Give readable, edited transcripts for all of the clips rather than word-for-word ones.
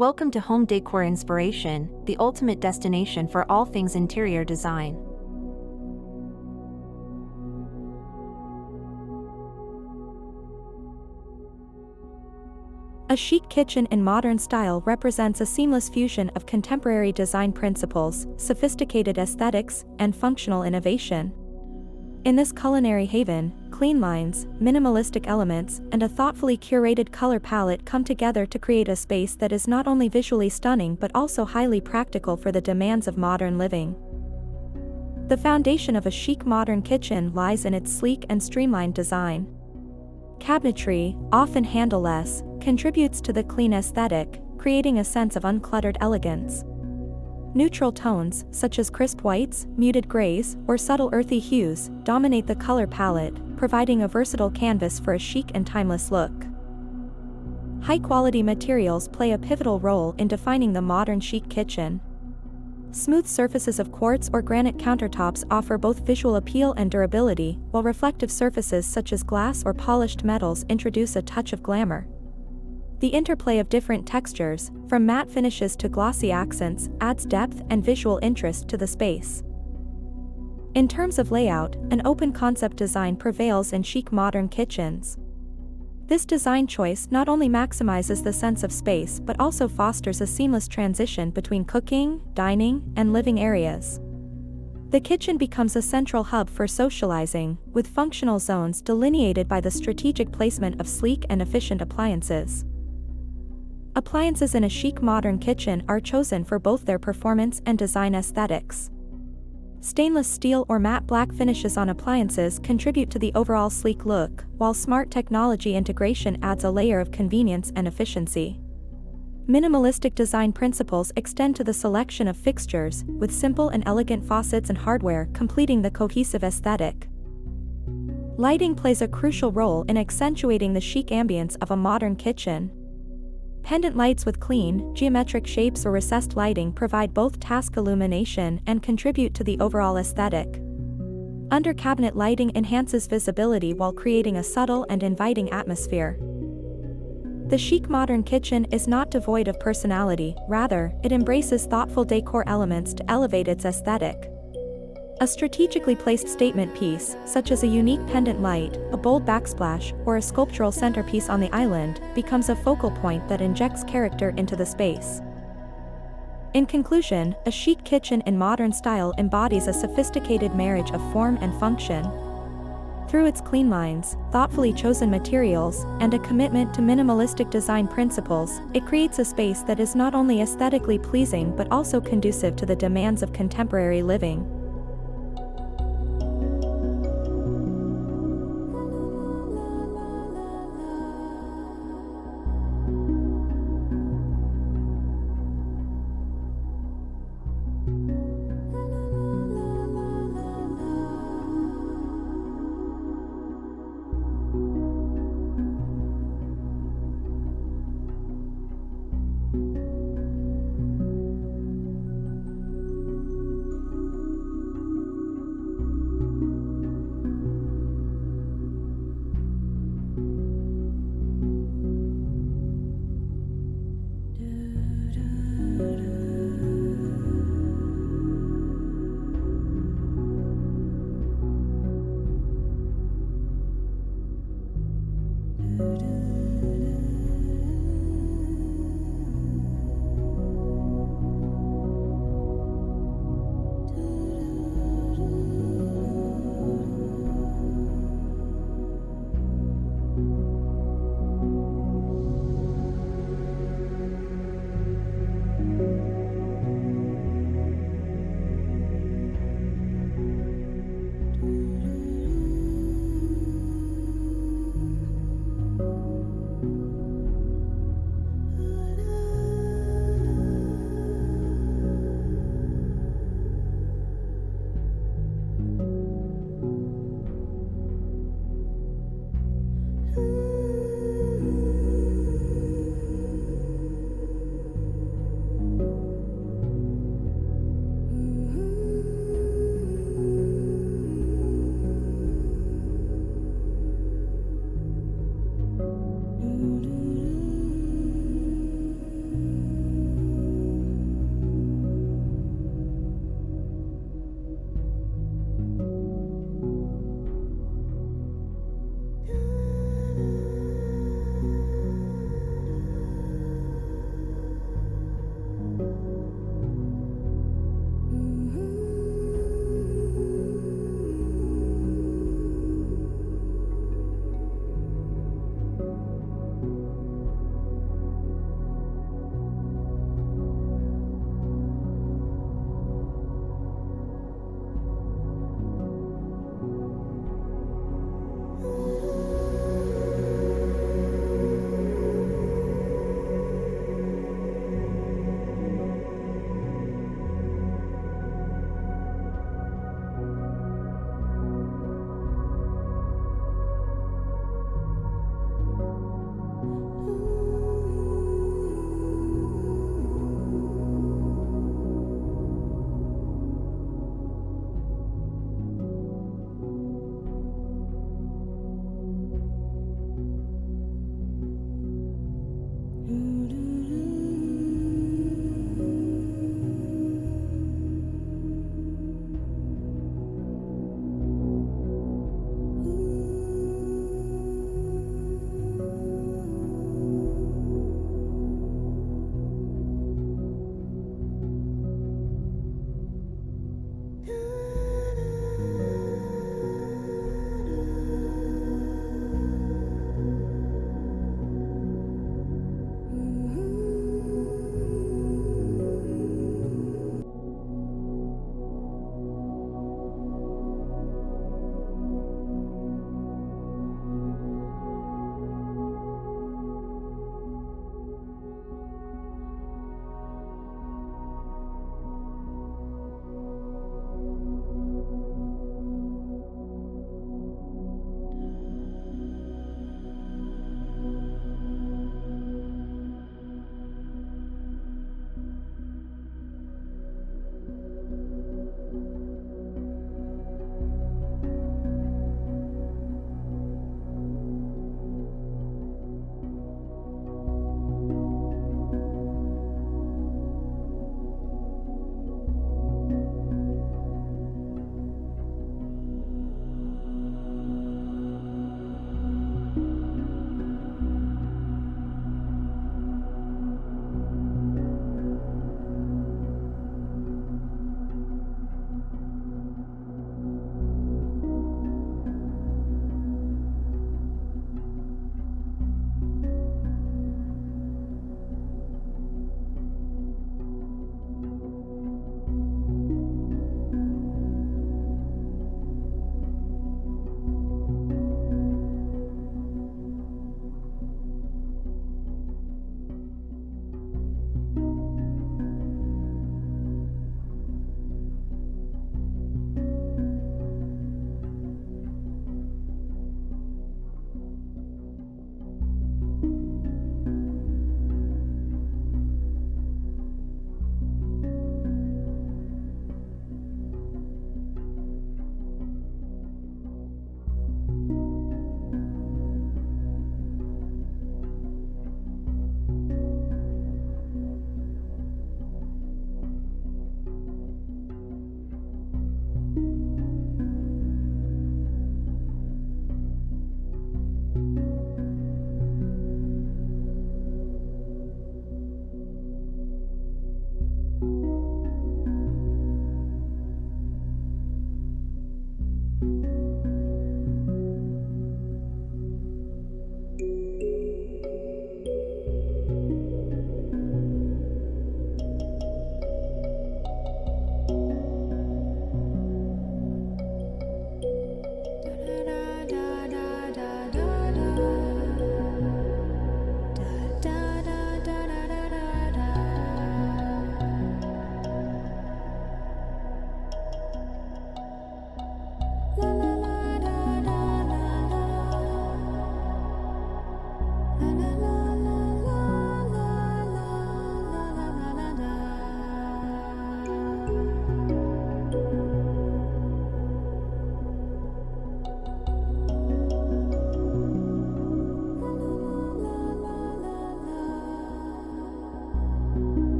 Welcome to Home Decor Inspiration, the ultimate destination for all things interior design. A chic kitchen in modern style represents a seamless fusion of contemporary design principles, sophisticated aesthetics, and functional innovation. In this culinary haven, clean lines, minimalistic elements, and a thoughtfully curated color palette come together to create a space that is not only visually stunning but also highly practical for the demands of modern living. The foundation of a chic modern kitchen lies in its sleek and streamlined design. Cabinetry, often handleless, contributes to the clean aesthetic, creating a sense of uncluttered elegance. Neutral tones, such as crisp whites, muted grays, or subtle earthy hues, dominate the color palette, providing a versatile canvas for a chic and timeless look. High-quality materials play a pivotal role in defining the modern chic kitchen. Smooth surfaces of quartz or granite countertops offer both visual appeal and durability, while reflective surfaces such as glass or polished metals introduce a touch of glamour. The interplay of different textures, from matte finishes to glossy accents, adds depth and visual interest to the space. In terms of layout, an open concept design prevails in chic modern kitchens. This design choice not only maximizes the sense of space but also fosters a seamless transition between cooking, dining, and living areas. The kitchen becomes a central hub for socializing, with functional zones delineated by the strategic placement of sleek and efficient appliances. Appliances in a chic modern kitchen are chosen for both their performance and design aesthetics. Stainless steel or matte black finishes on appliances contribute to the overall sleek look, while smart technology integration adds a layer of convenience and efficiency. Minimalistic design principles extend to the selection of fixtures, with simple and elegant faucets and hardware completing the cohesive aesthetic. Lighting plays a crucial role in accentuating the chic ambience of a modern kitchen. Pendant lights with clean, geometric shapes or recessed lighting provide both task illumination and contribute to the overall aesthetic. Under-cabinet lighting enhances visibility while creating a subtle and inviting atmosphere. The chic modern kitchen is not devoid of personality, rather, it embraces thoughtful decor elements to elevate its aesthetic. A strategically placed statement piece, such as a unique pendant light, a bold backsplash, or a sculptural centerpiece on the island, becomes a focal point that injects character into the space. In conclusion, a chic kitchen in modern style embodies a sophisticated marriage of form and function. Through its clean lines, thoughtfully chosen materials, and a commitment to minimalistic design principles, it creates a space that is not only aesthetically pleasing but also conducive to the demands of contemporary living.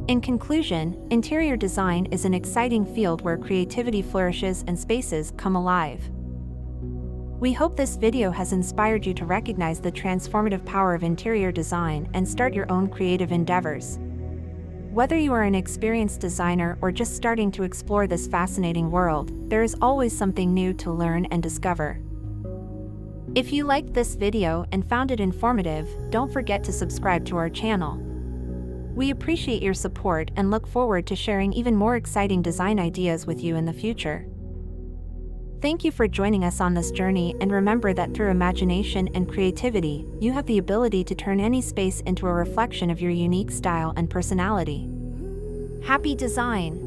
In conclusion, interior design is an exciting field where creativity flourishes and spaces come alive. We hope this video has inspired you to recognize the transformative power of interior design and start your own creative endeavors. Whether you are an experienced designer or just starting to explore this fascinating world, there is always something new to learn and discover. If you liked this video and found it informative, don't forget to subscribe to our channel. We appreciate your support and look forward to sharing even more exciting design ideas with you in the future. Thank you for joining us on this journey, and remember that through imagination and creativity, you have the ability to turn any space into a reflection of your unique style and personality. Happy design!